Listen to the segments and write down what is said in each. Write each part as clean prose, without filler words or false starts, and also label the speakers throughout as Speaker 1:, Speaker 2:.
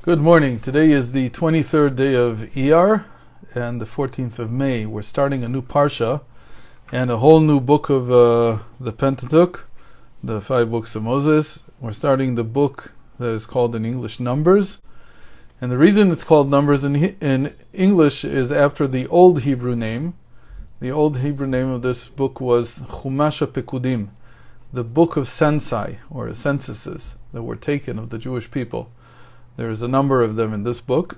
Speaker 1: Good morning. Today is the 23rd day of Iyar and the 14th of May. We're starting a new Parsha and a whole new book of the Pentateuch, the 5 books of Moses. We're starting the book that is called in English Numbers. And the reason it's called Numbers in English is after the old Hebrew name. The old Hebrew name of this book was Chumash HaPekudim, the book of censi, or censuses that were taken of the Jewish people. There's a number of them in this book.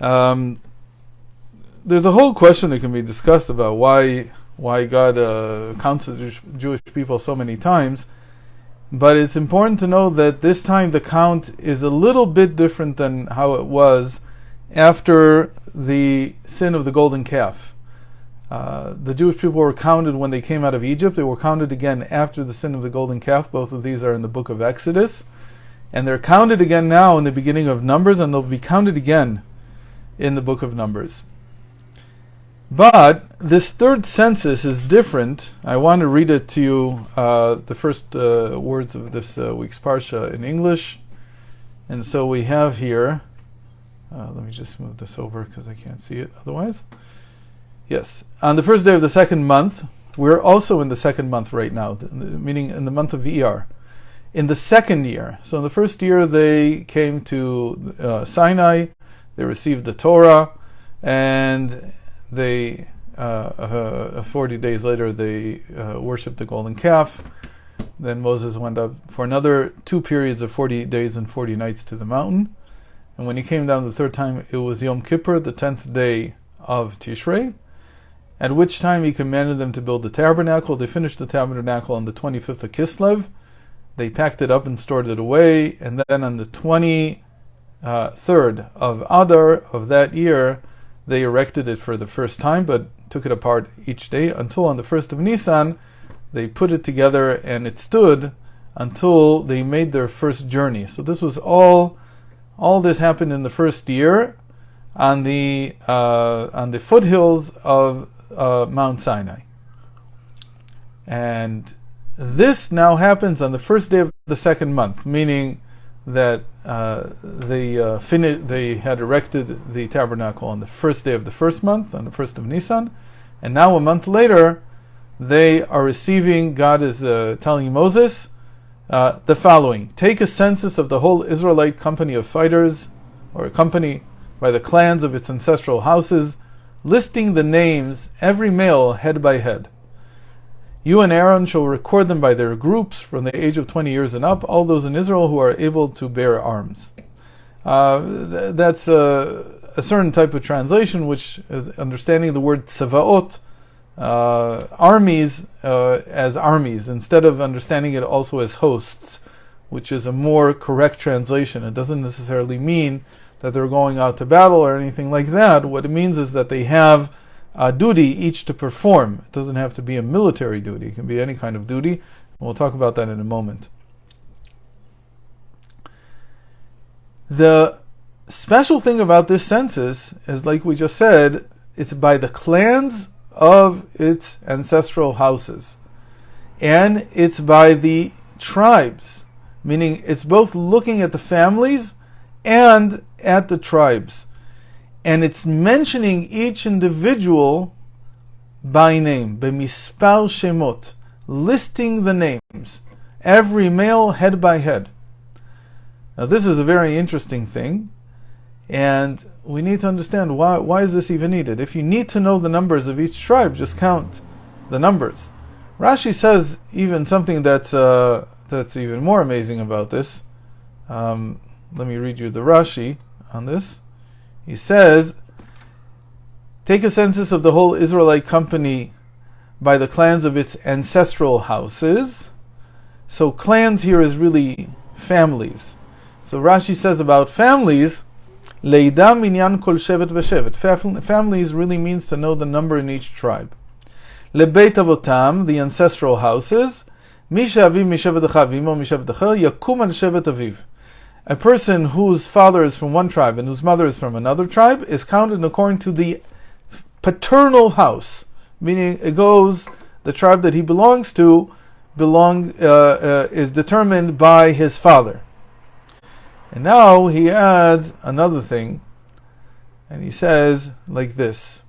Speaker 1: There's a whole question that can be discussed about why God counts the Jewish people so many times. But it's important to know that this time the count is a little bit different than how it was after the sin of the golden calf. The Jewish people were counted when they came out of Egypt. They were counted again after the sin of the golden calf. Both of these are in the book of Exodus. And they're counted again now in the beginning of Numbers, and they'll be counted again in the book of Numbers. But this third census is different. I want to read it to you, the first words of this week's Parsha in English. And so we have here, let me just move this over because I can't see it otherwise. Yes, on the first day of the second month, we're also in the second month right now, meaning in the month of Iyar. In the second year, so in the first year they came to Sinai, they received the Torah, and they 40 days later they worshipped the golden calf. Then Moses went up for another 2 periods of 40 days and 40 nights to the mountain. And when he came down the third time, it was Yom Kippur, the 10th day of Tishrei, at which time he commanded them to build the tabernacle. They finished the tabernacle on the 25th of Kislev. They packed it up and stored it away, and then on the 23rd of Adar of that year, they erected it for the first time, but took it apart each day until on the 1st of Nisan, they put it together and it stood until they made their first journey. So this was all this happened in the first year on the foothills of Mount Sinai. And this now happens on the first day of the second month, meaning that they had erected the tabernacle on the first day of the first month, on the 1st of Nisan, and now a month later, they are receiving, God is telling Moses the following: take a census of the whole Israelite company of fighters, or a company by the clans of its ancestral houses, listing the names, every male head by head. You and Aaron shall record them by their groups from the age of 20 years and up, all those in Israel who are able to bear arms. That's a certain type of translation, which is understanding the word tzavaot, armies, as armies, instead of understanding it also as hosts, which is a more correct translation. It doesn't necessarily mean that they're going out to battle or anything like that. What it means is that they have a duty each to perform. It doesn't have to be a military duty. It can be any kind of duty. We'll talk about that in a moment. The special thing about this census is, like we just said, it's by the clans of its ancestral houses. And it's by the tribes, meaning it's both looking at the families and at the tribes. And it's mentioning each individual by name, b'mispar shemot, listing the names, every male head by head. Now this is a very interesting thing, and we need to understand why is this even needed. If you need to know the numbers of each tribe, just count the numbers. Rashi says even something that's even more amazing about this. Let me read you the Rashi on this. He says, take a census of the whole Israelite company by the clans of its ancestral houses. So clans here is really families. So Rashi says about families, Leidam minyan kol shevet v'shevet. Families really means to know the number in each tribe. Lebeit avotam, the ancestral houses, misha aviv mishevet achav v'imo mishevet acher, yakum al shevet aviv. A person whose father is from one tribe and whose mother is from another tribe is counted according to the paternal house, meaning it goes, the tribe that he belongs to is determined by his father. And now he adds another thing, and he says like this.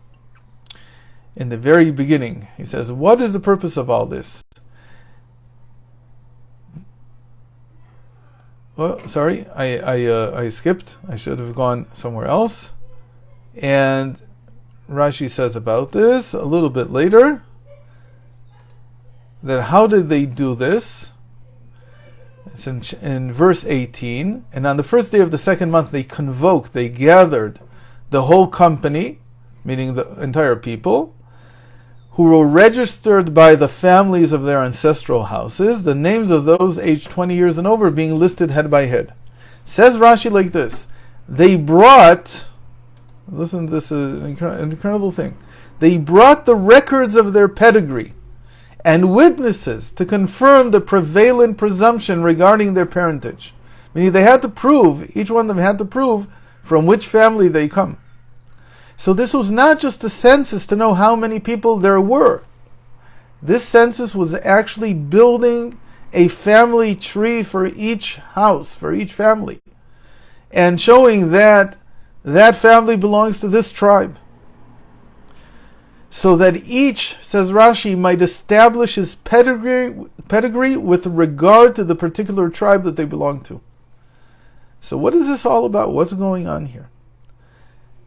Speaker 1: In the very beginning, he says, what is the purpose of all this? Well, sorry, I skipped. I should have gone somewhere else. And Rashi says about this a little bit later, that how did they do this? It's in verse 18. And on the first day of the second month, they gathered the whole company, meaning the entire people, who were registered by the families of their ancestral houses, the names of those aged 20 years and over being listed head by head. Says Rashi like this, they brought, listen, this is an incredible thing, they brought the records of their pedigree and witnesses to confirm the prevalent presumption regarding their parentage. Meaning they had to prove, each one of them had to prove from which family they come. So this was not just a census to know how many people there were. This census was actually building a family tree for each house, for each family, and showing that that family belongs to this tribe. So that each, says Rashi, might establish his pedigree with regard to the particular tribe that they belong to. So what is this all about? What's going on here?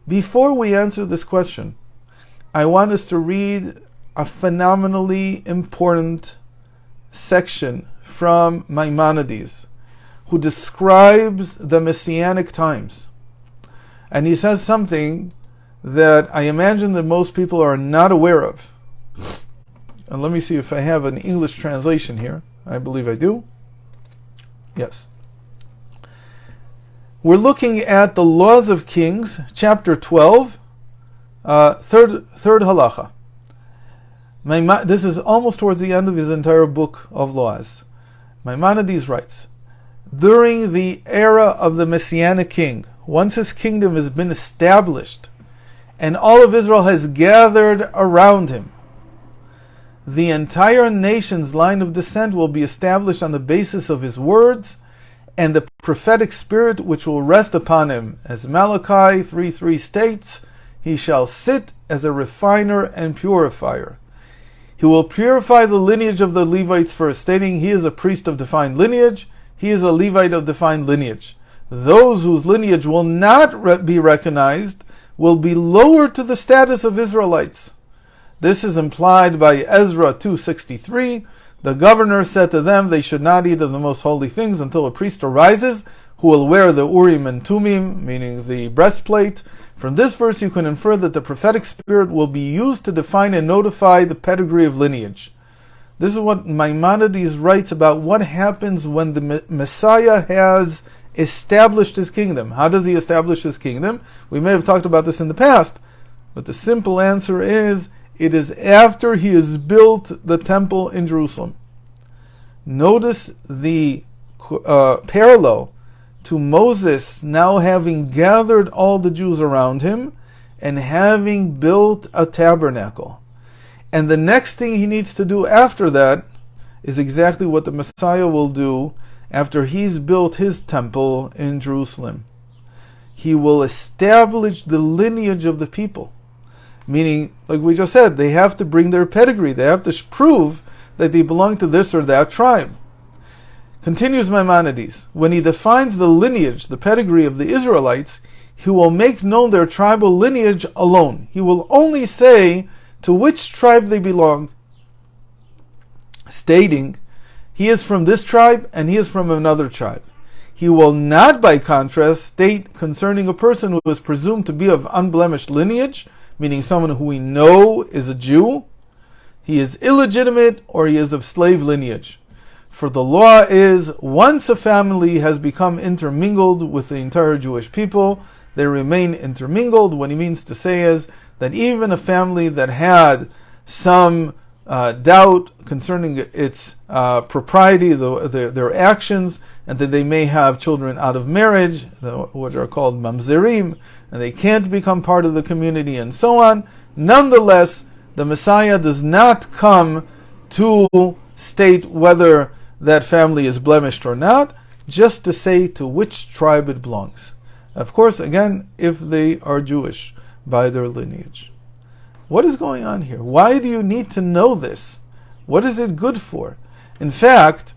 Speaker 1: Before we answer this question, I want us to read a phenomenally important section from Maimonides, who describes the Messianic times. And he says something that I imagine that most people are not aware of. And let me see if I have an English translation here. I believe I do. Yes. We're looking at the Laws of Kings, chapter 12, third halacha. This is almost towards the end of his entire book of laws. Maimonides writes, during the era of the Messianic king, once his kingdom has been established, and all of Israel has gathered around him, the entire nation's line of descent will be established on the basis of his words and the prophetic spirit which will rest upon him. As Malachi 3:3 states, he shall sit as a refiner and purifier. He will purify the lineage of the Levites first, stating he is a priest of defined lineage, he is a Levite of defined lineage. Those whose lineage will not be recognized will be lowered to the status of Israelites. This is implied by Ezra 2:63. The governor said to them they should not eat of the most holy things until a priest arises who will wear the Urim and Tumim, meaning the breastplate. From this verse you can infer that the prophetic spirit will be used to define and notify the pedigree of lineage. This is what Maimonides writes about what happens when the Messiah has established his kingdom. How does he establish his kingdom? We may have talked about this in the past, but the simple answer is, it is after he has built the temple in Jerusalem. Notice the parallel to Moses now having gathered all the Jews around him and having built a tabernacle. And the next thing he needs to do after that is exactly what the Messiah will do after he's built his temple in Jerusalem. He will establish the lineage of the people. Meaning, like we just said, they have to bring their pedigree. They have to prove that they belong to this or that tribe. Continues Maimonides, when he defines the lineage, the pedigree of the Israelites, he will make known their tribal lineage alone. He will only say to which tribe they belong, stating, he is from this tribe and he is from another tribe. He will not, by contrast, state concerning a person who is presumed to be of unblemished lineage, meaning someone who we know is a Jew, he is illegitimate or he is of slave lineage. For the law is, once a family has become intermingled with the entire Jewish people, they remain intermingled. What he means to say is that even a family that had some doubt concerning its propriety, their actions, and that they may have children out of marriage, which are called mamzerim, and they can't become part of the community and so on. Nonetheless, the Messiah does not come to state whether that family is blemished or not. just to say to which tribe it belongs. Of course, again, if they are Jewish by their lineage. What is going on here? Why do you need to know this? What is it good for? In fact,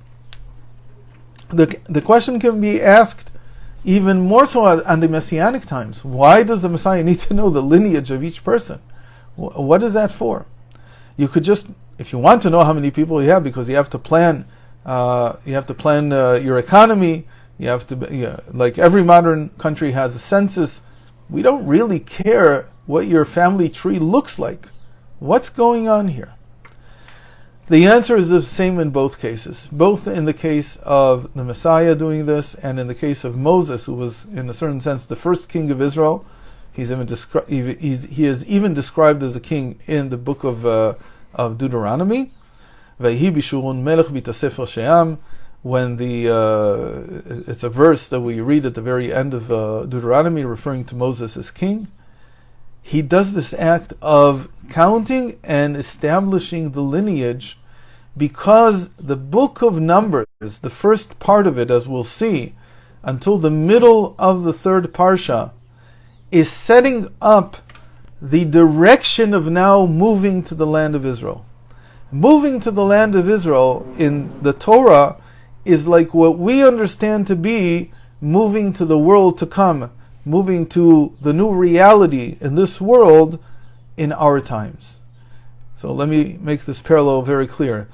Speaker 1: the question can be asked even more so on the Messianic times. Why does the Messiah need to know the lineage of each person? What is that for? You could just, if you want to know how many people you have, because you have to plan your economy. You have to, like every modern country has a census. We don't really care what your family tree looks like. What's going on here? The answer is the same in both cases. Both in the case of the Messiah doing this, and in the case of Moses, who was, in a certain sense, the first king of Israel. He is even described as a king in the book of Deuteronomy. When it's a verse that we read at the very end of Deuteronomy, referring to Moses as king. He does this act of counting and establishing the lineage, because the book of Numbers, the first part of it, as we'll see, until the middle of the third parsha, is setting up the direction of now moving to the land of Israel. Moving to the land of Israel in the Torah is like what we understand to be moving to the world to come, moving to the new reality in this world in our times. So let me make this parallel very clear.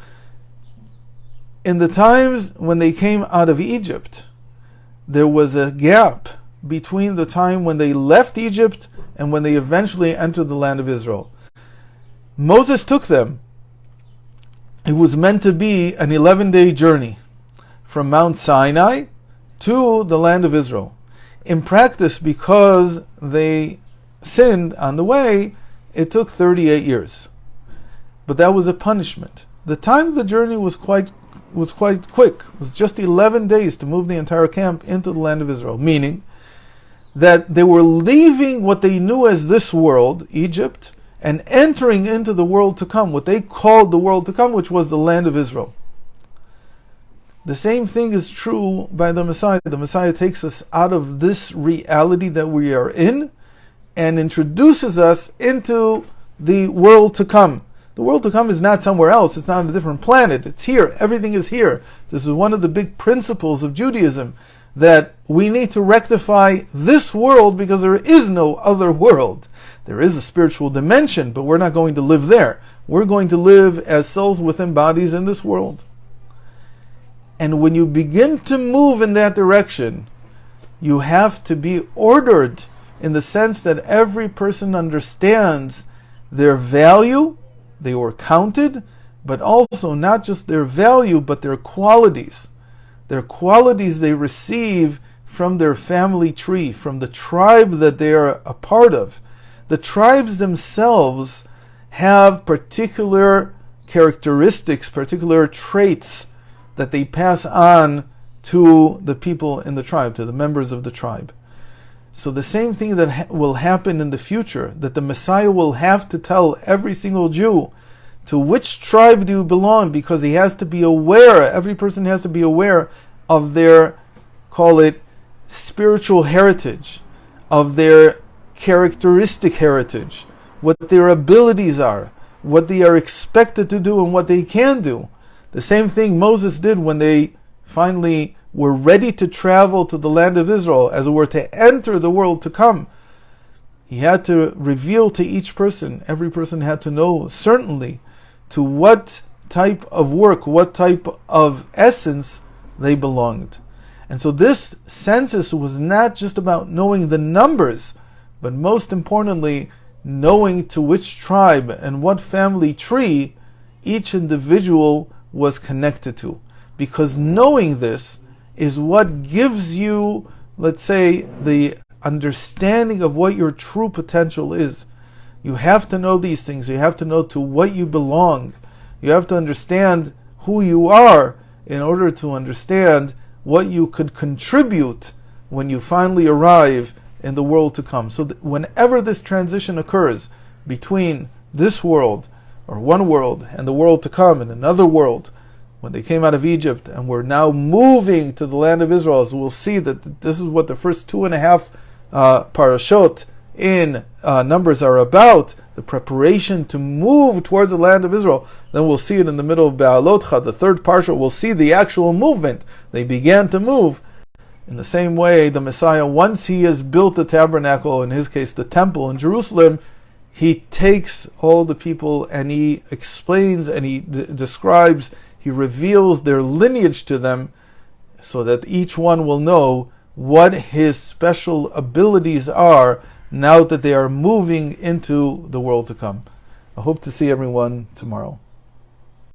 Speaker 1: In the times when they came out of Egypt, there was a gap between the time when they left Egypt and when they eventually entered the land of Israel. Moses took them. It was meant to be an 11-day journey from Mount Sinai to the land of Israel. In practice, because they sinned on the way, it took 38 years. But that was a punishment. The time of the journey was quite quick. It was just 11 days to move the entire camp into the land of Israel, meaning that they were leaving what they knew as this world, Egypt, and entering into the world to come, what they called the world to come, which was the land of Israel. The same thing is true by the Messiah. The Messiah takes us out of this reality that we are in and introduces us into the world to come. The world to come is not somewhere else. It's not on a different planet. It's here. Everything is here. This is one of the big principles of Judaism, that we need to rectify this world because there is no other world. There is a spiritual dimension, but we're not going to live there. We're going to live as souls within bodies in this world. And when you begin to move in that direction, you have to be ordered in the sense that every person understands their value. They were counted, but also not just their value, but their qualities. Their qualities they receive from their family tree, from the tribe that they are a part of. The tribes themselves have particular characteristics, particular traits that they pass on to the people in the tribe, to the members of the tribe. So the same thing that will happen in the future, that the Messiah will have to tell every single Jew, to which tribe do you belong? Because he has to be aware, every person has to be aware of their, call it, spiritual heritage, of their characteristic heritage, what their abilities are, what they are expected to do and what they can do. The same thing Moses did when they finally were ready to travel to the land of Israel, as it were, to enter the world to come. He had to reveal to each person, every person had to know certainly to what type of work, what type of essence they belonged. And so this census was not just about knowing the numbers, but most importantly, knowing to which tribe and what family tree each individual was connected to. Because knowing this is what gives you, let's say, the understanding of what your true potential is. You have to know these things. You have to know to what you belong. You have to understand who you are in order to understand what you could contribute when you finally arrive in the world to come. So whenever this transition occurs between this world, or one world, and the world to come, and another world, when they came out of Egypt and were now moving to the land of Israel. So we'll see that this is what the first 2.5 parashot in Numbers are about, the preparation to move towards the land of Israel. Then we'll see it in the middle of Be'alotcha, the third parsha. We'll see the actual movement. They began to move. In the same way, the Messiah, once he has built the tabernacle, in his case the temple in Jerusalem, he takes all the people and he explains and he describes, he reveals their lineage to them so that each one will know what his special abilities are now that they are moving into the world to come. I hope to see everyone tomorrow.